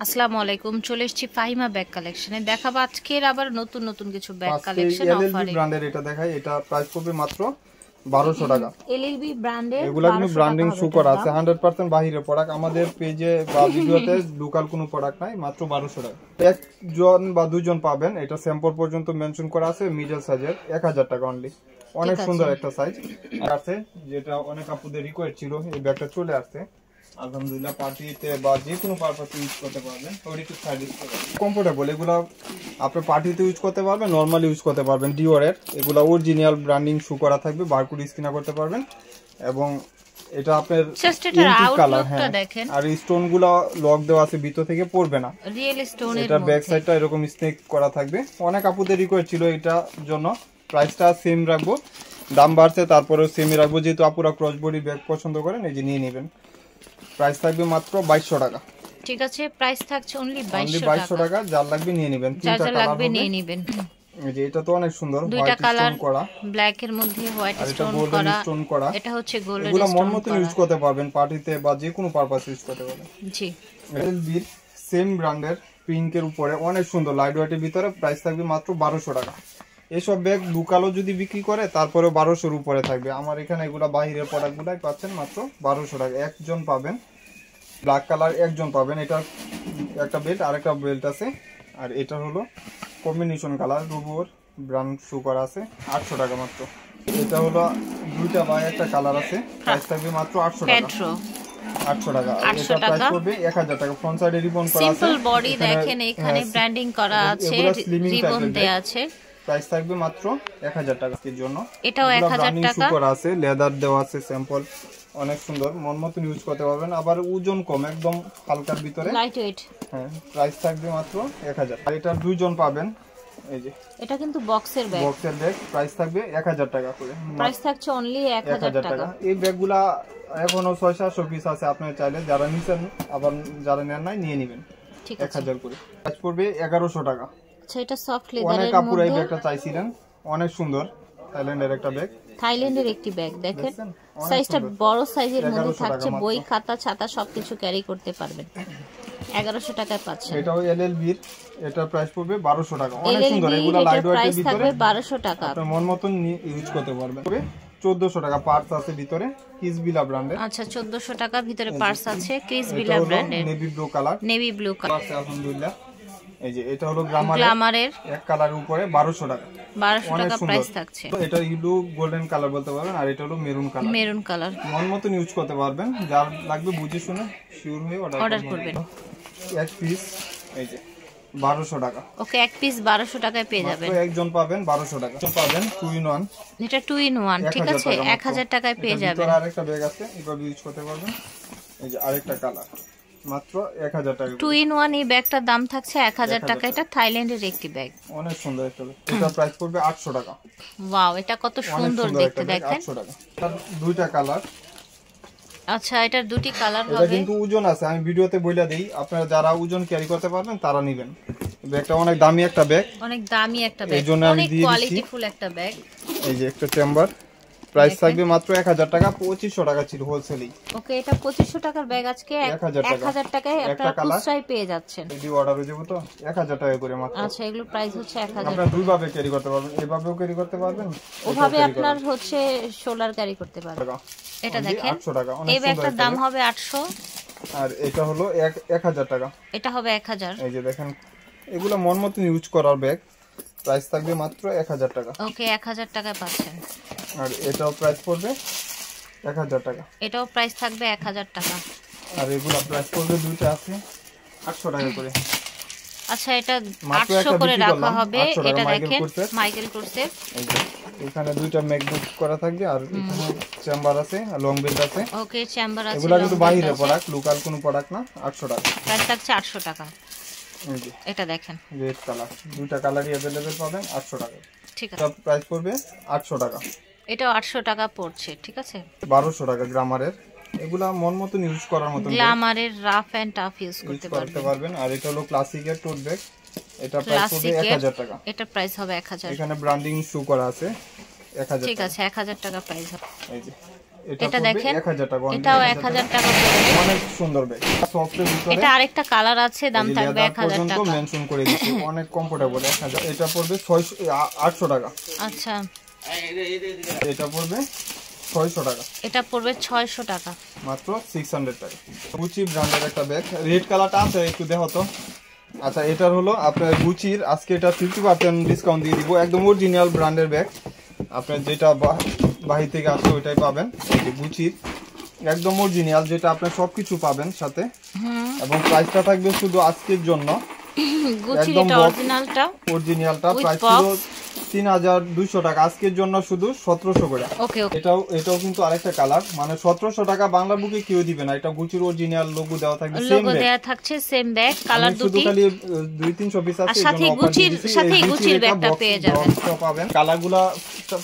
আসসালামু আলাইকুম, চলে এসেছি ফাহিমা ব্যাগ কালেকশনে। দেখাবো আজকের আবার নতুন নতুন কিছু ব্যাগ আজকে কালেকশন এলএলবি ব্র্যান্ডের এটা দেখাই। এটা প্রাইস পড়বে মাত্র 1200 টাকা। এলএলবি ব্র্যান্ডের এগুলা কিন্তু ব্র্যান্ডিং সুপার আছে, 100% বাহিরের প্রোডাক্ট। আমাদের পেজে বা ভিডিওতে লোকাল কোনো প্রোডাক্ট নাই, মাত্র 1200 টাকা। একজন বা দুইজন পাবেন। এটা স্যাম্পল পর্যন্ত মেনশন করা আছে, মিডল সাইজের 1000 টাকা অনলি। অনেক সুন্দর একটা সাইজ আছে, যেটা অনেক আপুদের রিকোয়েস্ট ছিল। এই ব্যাগটা চলে আসছে আলহামদুলিল্লাহ। পার্টিতে বা যে কোনো পারপাসে ইউজ করতে পারবেন, কমফোর্টেবল। এগুলো আপনি পার্টিতে ইউজ করতে পারবেন, নর্মালি ইউজ করতে পারবেন। ডিওরের এগুলো অরিজিনাল ব্র্যান্ডিং শু করা থাকবে, বারকোড স্ক্যান করতে পারবেন। এবং এটা আপনার কালার, হ্যাঁ, আর স্টোন গুলো লক দেওয়া আছে, ভিতর থেকে পড়বে না। রিয়েল স্টোনের এটা ব্যাক সাইডটা এরকম স্নেক করা থাকবে। অনেক আপুদের রিকোয়েস্ট ছিল এটার জন্য। প্রাইসটা সেম রাখবো, দাম বাড়ছে তারপরেও সেমই রাখবো, যেহেতু আপুরা ক্রস বডি ব্যাগ পছন্দ করেন, এই যে নিয়ে নেবেন। প্রাইস থাকবে মাত্র 2200 টাকা। ঠিক আছে, প্রাইস থাকছে অনলি 2200 টাকা। যার লাগবে নিয়ে নেবেন, তিনটা কালার হবে, নিয়ে নেবেন। এই যে এটা তো অনেক সুন্দর, দুইটা কালার করা, ব্ল্যাক এর মধ্যে হোয়াইট স্টোন করা। এটা হচ্ছে গোল্ডেন স্টোন। এগুলো মন মতো ইউজ করতে পারবেন, পার্টিতে বা যে কোনো পারপাসে ইউজ করতে পারবেন। জি, এলবি সেম ব্র্যান্ডের পিঙ্কের উপরে অনেক সুন্দর লাইট ওয়েটের ভিতরে। প্রাইস থাকবে মাত্র 1200 টাকা। এসব ব্যাগ লোকালও যদি বিক্রি করে তারপরে 1200-র উপরে থাকবে। আমার এখানে এগুলা বাহিরের প্রোডাক্টগুলাই পাচ্ছেন মাত্র 1200 টাকা। একজন পাবেন, ব্ল্যাক কালার একজন পাবেন। এটা একটা বেল্ট আর একটা বেল্ট আছে, আর এটা হলো কম্বিনেশন কালার, রুবোর ব্র্যান্ড শু করা আছে, 800 টাকা মাত্র। এটা হলো দুইটা বা একটা কালার আছে, প্রাইস থাকবে মাত্র 800 টাকা। 800 টাকা। এটা প্রাইস করবে 1000 টাকা। ফ্রন্ট সাইডে রিবন করা আছে, সিম্পল বডি দেখেন, এখানে ব্র্যান্ডিং করা আছে, রিবন দেয়া আছে। প্রাইস থাকবে মাত্র 1000 টাকার জন্য। এটাও 1000 টাকা। সুপার আছে, লেদার দেওয়া আছে, স্যাম্পল অনেক সুন্দর, মন মতন ইউজ করতে পারবেন। আবার ওজন কম, একদম হালকার ভিতরে, লাইট ওয়েট। হ্যাঁ, প্রাইস থাকবে মাত্র 1000। আর এটা দুইজন পাবেন। এই যে এটা কিন্তু বক্সের ব্যাগ, প্রাইস থাকবে 1000 টাকা করে। প্রাইস থাকছে অনলি 1000 টাকা। এই ব্যাগগুলা এখনো 600-700 পিস আছে, আপনারা চাইলে যারা নিছেন, আবার যারা নেন নাই নিয়ে নেবেন। ঠিক আছে, 1000 করে। প্রাইস পড়বে 1100 টাকা। আচ্ছা, এটা সফট লেদারের মধ্যে। অনেক কাপড় এই ব্যাগটা চাইছিলেন, অনেক সুন্দর। থাইল্যান্ডের একটা ব্যাগ, থাইল্যান্ডের একটি ব্যাগ দেখেন, সাইজটা বড় সাইজের মধ্যে থাকছে, বই খাতা ছাতা সবকিছু ক্যারি করতে পারবেন। 1100 টাকায় পাচ্ছেন। এটাও এলএলবি এর, এটা প্রাইস পড়বে 1200 টাকা। অনেক সুন্দর, এগুলা লাইট ওয়েটের ভিতরে, থাকবে 1200 টাকা। আপনি মন মতন ইউজ করতে পারবেন। 1400 টাকা পার্টস আছে ভিতরে, কিসবিলা ব্র্যান্ডের। আচ্ছা, 1400 টাকা ভিতরে পার্টস আছে, কিসবিলা ব্র্যান্ডের, navy blue colour, navy blue colour. আলহামদুলিল্লাহ। এই যে এটা হলো গ্ল্যামারের এক কালারের উপরে 1200 টাকা। 1200 টাকা প্রাইস থাকছে। এটা ইলু গোল্ডেন কালার বলতে পারবেন, আর এটা হলো মেরুন কালার। মেরুন কালার মন মতন ইউজ করতে পারবেন, যার লাগবে বুঝে শুনে শিওর হয়ে অর্ডার করবেন। এক পিস এই যে 1200 টাকা। ওকে, এক পিস 1200 টাকায় পেয়ে যাবেন। তো একজন পাবেন 1200 টাকা। তো পাবেন 2 in 1। এটা 2 in 1, ঠিক আছে, 1000 টাকায় পেয়ে যাবেন। আর আরেকটা ব্যাগ আছে, এভাবে ইউজ করতে পারবেন। এই যে আরেকটা কালার, মাত্র 1000 টাকা। 2 in 1 এই ব্যাগটার দাম থাকছে 1000 টাকা। এটা থাইল্যান্ডের একটি ব্যাগ, অনেক সুন্দর একটা ব্যাগ। এটা প্রাইস পড়বে 800 টাকা। ওয়াও, এটা কত সুন্দর দেখতে, দেখেন। 800 টাকা। তার দুইটা কালার। আচ্ছা, এটার দুটি কালার হবে। এটা কিন্তু ওজন আছে, আমি ভিডিওতে বইলা দেই, আপনারা যারা ওজন ক্যারি করতে পারবেন তারা নেবেন। ব্যাগটা অনেক দামি একটা ব্যাগ, অনেক দামি একটা ব্যাগ, এইজন্য আমি দিয়ে দিচ্ছি। কোয়ালিটিফুল একটা ব্যাগ। এই যে একটা চেম্বার, প্রাইস থাকবে মাত্র 1000 টাকা। 2500 টাকা ছিল হোলসেলই। ওকে, এটা 2500 টাকার ব্যাগ আজকে 1000 টাকায় আপনারা খুচরায় পেয়ে যাচ্ছেন। যদি অর্ডার হয়ে যাবে তো 1000 টাকা করে মাত্র। আচ্ছা, এগুলো প্রাইস হচ্ছে 1000। আপনারা দুই ভাবে ক্যারি করতে পারবেন, এভাবেও ক্যারি করতে পারবেন, ওভাবে আপনার হচ্ছে শোল্ডার ক্যারি করতে পারবেন। এটা দেখেন, 800 টাকা। এই ব্যাগটার দাম হবে 800, আর এটা হলো 1000 টাকা। এটা হবে 1000। এই যে দেখেন, এগুলো মন মতন ইউজ করার ব্যাগ, প্রাইস থাকবে মাত্র 1000 টাকা। ওকে, 1000 টাকায় পাচ্ছেন। আর এটাও প্রাইস পড়বে 1000 টাকা। এটাও প্রাইস থাকবে 1000 টাকা। আর এগুলো প্রাইস পড়বে, দুইটা আছে 800 টাকা করে। আচ্ছা, এটা 800 করে রাখা হবে। এটা দেখেন, মাইকেল কোর্সের। এখানে দুইটা ম্যাকবুক করা থাকবে, আর এখানে চেম্বার আছে, আর লং বেল্ট আছে। ওকে, চেম্বার আছে। এগুলো কিন্তু বাইরের প্রোডাক্ট, লোকাল কোনো প্রোডাক্ট না। 800 টাকা প্রাইস থাকছে। 800 টাকা। এই যে এটা দেখেন, রেড কালার, দুইটা কালারই अवेलेबल পাবেন 800 টাকা। ঠিক আছে, প্রাইস পড়বে 800 টাকা। এটাও 800 টাকা পড়ছে, ঠিক আছে। 1200 টাকা গ্রামারের। এগুলা মন মতন ইউজ করার মতন, গ্ল্যামারের রাফ এন্ড টাফ ইউজ করতে পারবেন। আর এটা হলো ক্লাসিকের টোট ব্যাগ, এটা প্রাইস হবে 1000 টাকা। এটা প্রাইস হবে 1000। এখানে ব্র্যান্ডিং শু করা আছে, 1000। ঠিক আছে, 1000 টাকা প্রাইস হবে। এই যে এটা দেখেন 1000 টাকা, এটাও 1000 টাকা পড়বে। অনেক সুন্দর ব্যাগ, সফটের ভিতরে। এটা আরেকটা কালার আছে, দাম থাকবে 1000 টাকা। মেনশন করে দিচ্ছি, অনেক কমফোর্টেবল 1000। এটা পড়বে 800 টাকা। আচ্ছা, এটা পড়বে 600 টাকা। এটা পড়বে 600 টাকা, মাত্র 600 টাকা। গুচি ব্র্যান্ডের একটা ব্যাগ, রেড কালারটা আছে, একটু দেখো তো। আচ্ছা, এটার হলো আপনার গুচির, আজকে এটা 50% ডিসকাউন্ট দিয়ে দিব। একদম অরিজিনাল ব্র্যান্ডের ব্যাগ, আপনার যেটা বাহির থেকে আসছে ওইটাই পাবেন। এই যে গুচির একদম অরিজিনাল, যেটা আপনার সবকিছু পাবেন সাথে, এবং প্রাইসটা থাকবে শুধু আজকের জন্য। গুচির এটা অরিজিনালটা প্রাইস ছিল 3200 টাকা, আজকের জন্য শুধু 1700 করে। ওকে ওকে। এটাও কিন্তু আরেকটা কালার, মানে 1700 টাকা বাংলা বুকে কেউ দিবে না। এটা গুচির অরিজিনাল লোগো দেওয়া থাকবে, লোগো দেওয়া থাকছে, সেম ব্যাগ, কালার দুটি, শুধু খালি 2-300 পিস আছে। আর সাথে গুচির ব্যাগটা পেয়ে যাবেন। পাবেন কালারগুলো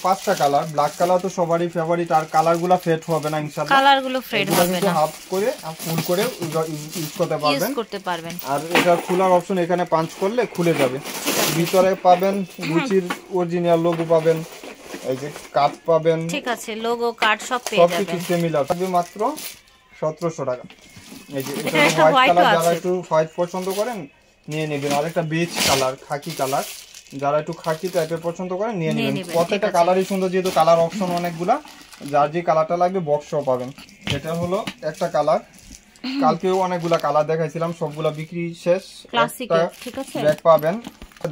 5টা কালার। ব্ল্যাক কালার তো সবারই ফেভারিট, আর কালারগুলো ফেড হবে না ইনশাআল্লাহ। কালারগুলো ফেড হবে না, হাফ করে ফুল করে ইউজ করতে পারবেন। আর এটা খোলার অপশন, এখানে পাঞ্চ করলে খুলে যাবে। ভিতরে পাবেন গুচির অরিজিনাল লোগো পাবেন, এই যে কাট পাবেন, ঠিক আছে, লোগো কাট সব পেয়ে যাবেন। সবকিছু সিমিলার থাকবে, মাত্র 1700 টাকা। এই যে এটা হোয়াইট কালার, যারা একটু হোয়াইট পছন্দ করেন নিয়ে নেবেন। আর একটা বেজ কালার, খাকি কালার, যারা একটু খাকি টাইপের পছন্দ করেন নিয়ে নেবেন। প্রত্যেকটা কালারই সুন্দর, যেহেতু কালার অপশন অনেকগুলা, যার যে কালারটা লাগবে বক্সও পাবেন। এটা হলো একটা কালার, কালকেও অনেকগুলা কালার দেখাইছিলাম, সবগুলা বিক্রি শেষ। ক্লাসিক, ঠিক আছে, ব্যাগ পাবেন,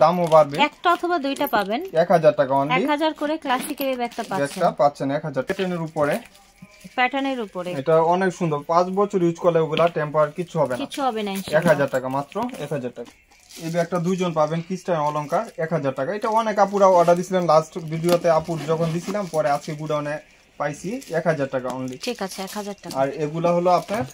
দামও বাড়বে, একটা অথবা দুইটা পাবেন 1000 টাকা অনলি। 1000 করে ক্লাসিকের এই ব্যাগটা পাচ্ছেন 1000 প্যাটার্নের উপরে। এটা অনেক সুন্দর, 5 বছর ইউজ করলে ওগুলা টেম্পার কিছু হবে না, ইনশাআল্লাহ। 1000 টাকা, মাত্র 1000 টাকা। এই ব্যাগটা দুইজন পাবেন, কিস্টাইন অলংকার, 1000 টাকা। এটা অনেক আপুরা অর্ডার দিছিলেন, লাস্ট ভিডিওতে আপুর যখন দিছিলাম, পরে আজকে গুডাউনে পাইছি 1000 টাকা অনলি। ঠিক আছে, 1000 টাকা। আর এগুলা হলো আপনার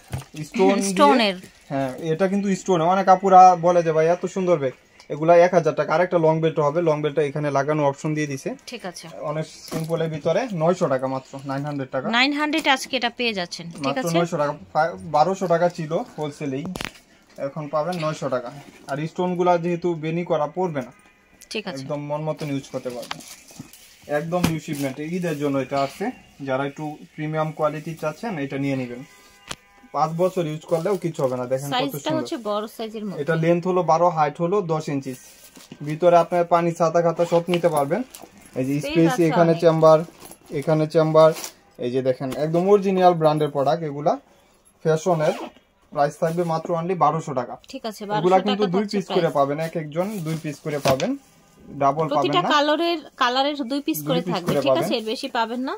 স্টোনের। হ্যাঁ, এটা কিন্তু স্টোন। অনেক আপুরা বলে যে ভাই এত সুন্দর ব্যাগ, এগুলা 1000 টাকা। আরেকটা লং বেল্ট হবে, লং বেল্টটা এখানে লাগানো অপশন দিয়ে দিছে, ঠিক আছে। অনেক সিম্পলের ভিতরে 900 টাকা, মাত্র 900 টাকা। 900 আজকে এটা পেয়ে যাচ্ছেন, ঠিক আছে। 900 টাকা, 1200 টাকা ছিল হোলসেলেই, এখন পাবেন 900 টাকা। আর স্টোনগুলা যেহেতু বেনি করা পড়বে না, ঠিক আছে, একদম মন মতন ইউজ করতে পারবেন। একদম নিউ শিপমেন্ট, ঈদের জন্য এটা আছে। যারা একটু প্রিমিয়াম কোয়ালিটি চাচ্ছেন, এটা নিয়ে নেবেন। 5 বছর ইউজ করলেও কিছু হবে না। দেখেন কত সুন্দর, হচ্ছে বড় সাইজের মধ্যে। এটা লেন্থ হলো 12, হাইট হলো 10 ইঞ্চি। ভিতরে আপনার পানি, ছাতা খাতা সব নিতে পারবেন। এই যে স্পেস, এখানে চেম্বার, এই যে দেখেন একদম অরিজিনাল ব্র্যান্ডের প্রোডাক্ট। এগুলা ফ্যাশনের, প্রাইস থাকবে মাত্র অনলি 1200 টাকা। ঠিক আছে, এগুলা কিন্তু 2 পিস করে পাবেন, এক একজন 2 পিস করে পাবেন, ডাবল পাবেন না। প্রতিটা কালারের 2 পিস করে থাকবে, ঠিক আছে, এর বেশি পাবেন না।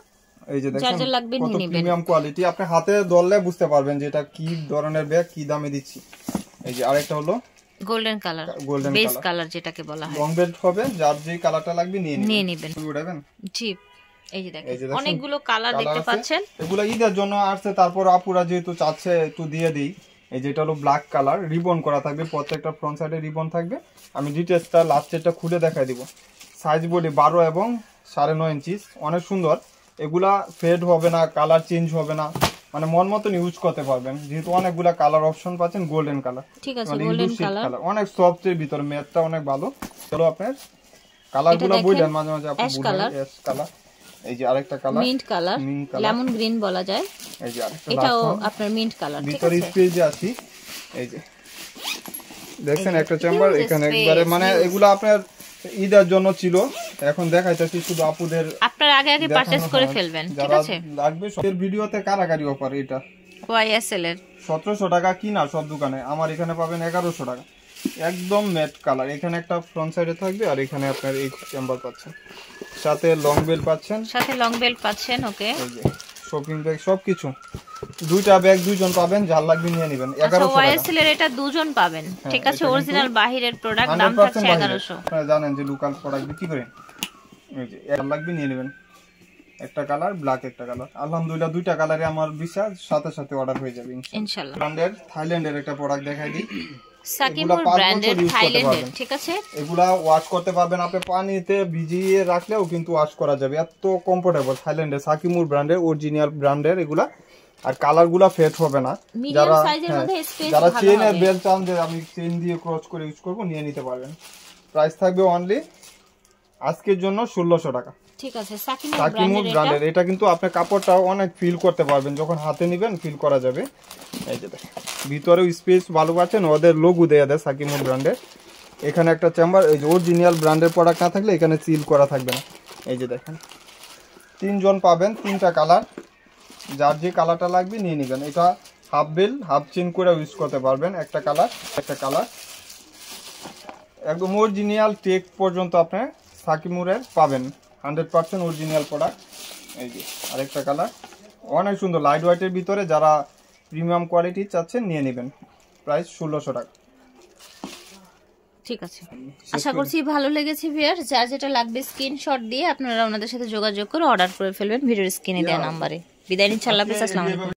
এই যে দেখেন কত প্রিমিয়াম কোয়ালিটি, আপনি হাতে ধরলে বুঝতে পারবেন যে এটা কি ধরনের ব্যাগ, কি দামে দিচ্ছি। এই যে আরেকটা হলো গোল্ডেন কালার, বেস কালার যেটাকে বলা হয়। লং বেল্ট হবে, যার যে কালারটা লাগবে নিয়ে নেবেন। জি, এই যে দেখেন অনেকগুলো কালার দেখতে পাচ্ছেন। এগুলো ঈদের জন্য আসছে, তারপর আপুরা যেহেতু চাচ্ছে একটু দিয়ে দিই। এই যেটা হলো ব্ল্যাক কালার, রিবন করা থাকবে, প্রত্যেকটা ফ্রন্ট সাইডে রিবন থাকবে। আমি ডিটেইলসটা লাস্টেরটা খুলে দেখাই দিব। সাইজ বডি 12 এবং 9.5 ইঞ্চি, অনেক সুন্দর। এগুলা ফেড হবে না, কালার চেঞ্জ হবে না, মানে মন মতন ইউজ করতে পারবেন। যেহেতু অনেকগুলা কালার অপশন পাচ্ছেন, গোল্ডেন কালার, ঠিক আছে, গোল্ডেন কালার, অনেক সফট এর ভিতর, ম্যাটটা অনেক ভালো। চলো আপনার কালারগুলো বললেন, মাঝে মাঝে আপনি বলবেন এস কালার। এই যে আরেকটা colour, mint colour, lemon green বলা যায়। এই যে আরেকটা, এটাও আপনার মিন্ট কালার, ঠিক আছে। ভিতরে স্পেসে আসি, এই যে দেখেন একটা চেম্বার এখানে একবারে, মানে এগুলো আপনার ঈদের জন্য ছিল, এখন দেখাইতেছি শুধু আপুদের। আপনারা আগে পারচেজ করে ফেলবেন, ঠিক আছে। লাগবে সবের ভিডিওতে কারাকারি অফার। এটা ওয়াইএসএল এর 1700 টাকা কিনা সব দোকানে, আমার এখানে পাবেন 1100 টাকা। একদম ম্যাট কালার, এখানে একটা ফ্রন্ট সাইডে থাকবে, আর এখানে আপনার এই চেম্বার পাচ্ছেন, সাথে লং বেল্ট পাচ্ছেন, ওকে। এই যে শপিং ব্যাগ সবকিছু, দুইটা ব্যাগ দুইজন পাবেন, যার লাগবে নিয়ে নেবেন। 1100 টাকা ওয়াইএসএল এর এটা দুজন পাবেন, ঠিক আছে। অরিজিনাল বাহিরের প্রোডাক্ট, দাম থাকছে 1100। আপনারা জানেন যে লোকাল প্রোডাক্ট বিক্রি করেন। এই যে যার লাগবে নিয়ে নেবেন। একটা কালার ব্ল্যাক, একটা কালার, আলহামদুলিল্লাহ দুইটা কালারে আমার বিশ্বাস সাথে অর্ডার হয়ে যাবে ইনশাআল্লাহ। ব্র্যান্ডের থাইল্যান্ডের একটা প্রোডাক্ট দেখাই দিই, সাকিমুর ব্র্যান্ডের, থাইল্যান্ডের, ঠিক আছে। এগুলা ওয়াশ করতে পারবেন, আপনি পানিতে ভিজিয়ে রাখলেও কিন্তু ওয়াশ করা যাবে, এত কমফোর্টেবল। থাইল্যান্ডের সাকিমুর ব্র্যান্ডের, অরিজিনাল ব্র্যান্ডের এগুলা। আর কালারগুলা ফেড হবে না। যারা চেইনের বেল্ট চান যে আমি চেইন দিয়ে ক্রস করে ইউজ করব, নিয়ে নিতে পারবেন। প্রাইস থাকবে অনলি আজকের জন্য 1600 টাকা। ঠিক আছে, সাকিমুর সাকিমুর ব্র্যান্ডের ব্র্যান্ডের। এটা কিন্তু আপনি কাপড়টাও অনেক ফিল করতে পারবেন, যখন হাতে নেবেন ফিল করা যাবে। এই যে দেখেন ভিতরেও স্পেস ভালো পাচ্ছেন, ওদের লোগো দেয়া দেয় সাকিমুর ব্র্যান্ডের। এখানে একটা চেম্বার, এই যে অরিজিনাল ব্র্যান্ডের প্রোডাক্ট না থাকলে এখানে সিল করা থাকবে না। এই যে দেখেন 3 জন পাবেন, 3টা কালার, যার যে কালারটা লাগবে নিয়ে নেবেন। এটা হাফ বেল হাফ চেন করে ইউজ করতে পারবেন। একটা কালার একদম অরিজিনাল টেক পর্যন্ত আপনি সাকিমুরের পাবেন, 100% অরিজিনাল প্রোডাক্ট। এই যে আরেকটা কালার, অনেক সুন্দর লাইট ওয়েটের ভিতরে, যারা প্রিমিয়াম কোয়ালিটি চাচ্ছেন নিয়ে নেবেন। প্রাইস 1600 টাকা। ঠিক আছে, আশা করছি ভালো লেগেছে ভিউয়ার। যার যেটা লাগবে স্ক্রিনশট দিয়ে আপনারা ওনাদের সাথে যোগাযোগ করে অর্ডার করে ফেলবেন ভিডিওর স্ক্রিনে দেওয়া নাম্বারে। বিদায় নিচ্ছি, আল্লাহ হাফেজ, আসসালামু আলাইকুম।